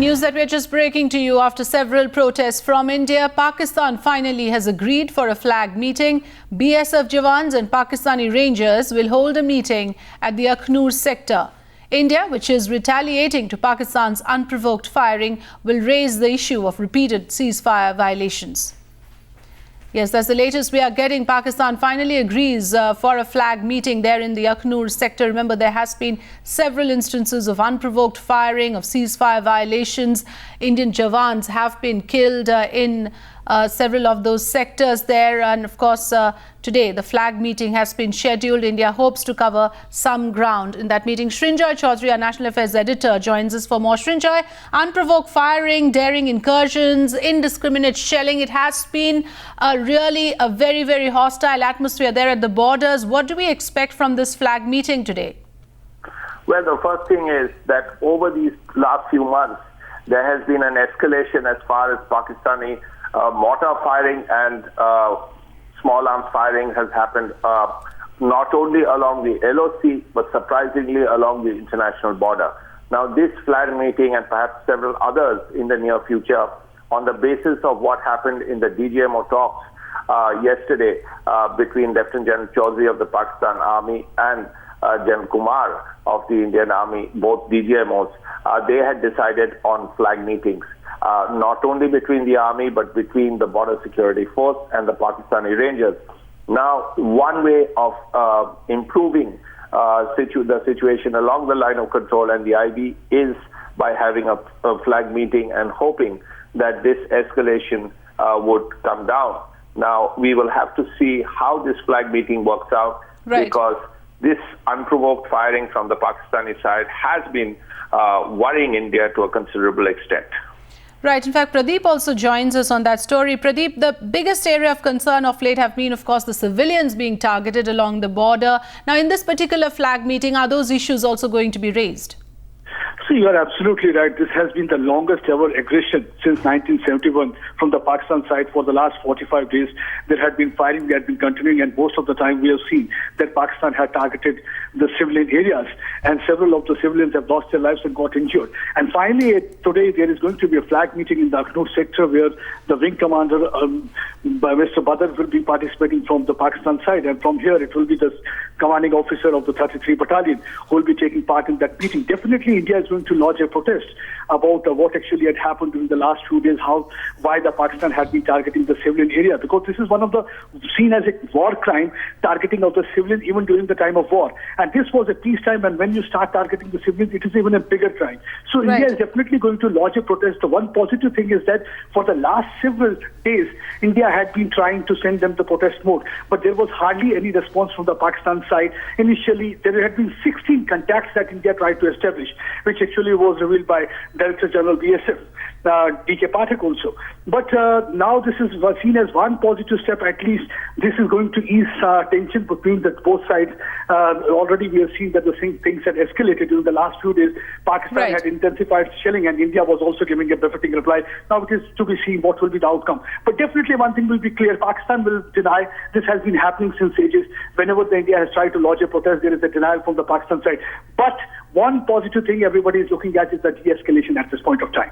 News that we're just breaking to you after several protests from India. Pakistan finally has agreed for a flag meeting. BSF Jawans and Pakistani Rangers will hold a meeting at the Akhnur sector. India, which is retaliating to Pakistan's unprovoked firing, will raise the issue of repeated ceasefire violations. Yes, that's the latest we are getting. Pakistan finally agrees for a flag meeting there in the Akhnur sector. Remember, there has been several instances of unprovoked firing, of ceasefire violations. Indian Jawans have been killed in several of those sectors there. And of course, today the flag meeting has been scheduled. India hopes to cover some ground in that meeting. Srinjoy Chaudhary, our national affairs editor, joins us for more. Srinjoy, unprovoked firing, daring incursions, indiscriminate shelling. It has been really a very, very hostile atmosphere there at the borders. What do we expect from this flag meeting today? Well, the first thing is that over these last few months, there has been an escalation as far as Pakistani mortar firing and small arms firing has happened not only along the LOC, but surprisingly along the international border. Now, this flag meeting and perhaps several others in the near future, on the basis of what happened in the DGMO talks yesterday between Lieutenant General Chaudhary of the Pakistan Army and General Kumar of the Indian Army, both DGMOs, they had decided on flag meetings. Not only between the army, but between the Border Security Force and the Pakistani Rangers. Now, one way of improving the situation along the line of control and the IB is by having a flag meeting and hoping that this escalation would come down. Now, we will have to see how this flag meeting works out, because this unprovoked firing from the Pakistani side has been worrying India to a considerable extent. Right. In fact, Pradeep also joins us on that story. Pradeep, the biggest area of concern of late have been, of course, the civilians being targeted along the border. Now, in this particular flag meeting, are those issues also going to be raised? So you are absolutely right. This has been the longest ever aggression since 1971 from the Pakistan side. For the last 45 days, there had been firing that had been continuing, and most of the time we have seen that Pakistan had targeted the civilian areas, and several of the civilians have lost their lives and got injured. And finally, today there is going to be a flag meeting in the Akhnur sector where the wing commander, Mr. Badr, will be participating from the Pakistan side, and from here it will be the commanding officer of the 33 Battalion who will be taking part in that meeting. Definitely, India is going to lodge a protest about what actually had happened during the last few days, why the Pakistan had been targeting the civilian area, because this is one of the seen as a war crime, targeting of the civilians even during the time of war. And this was a peacetime, and when you start targeting the civilians, it is even a bigger crime. So India is definitely going to lodge a protest. The one positive thing is that for the last several days, India had been trying to send them the protest mode, but there was hardly any response from the Pakistan side. Initially, there had been 16 contacts that India tried to establish, which actually was revealed by Director General BSF, D.K. Pathak also. But now this is seen as one positive step. At least this is going to ease tension between both sides. Already we have seen that the things had escalated during the last few days. Pakistan had intensified shelling, and India was also giving a befitting reply. Now it is to be seen what will be the outcome. But definitely one thing will be clear. Pakistan will deny this has been happening since ages. Whenever India has tried to lodge a protest, there is a denial from the Pakistan side. But one positive thing everybody is looking at is the de-escalation at this point of time.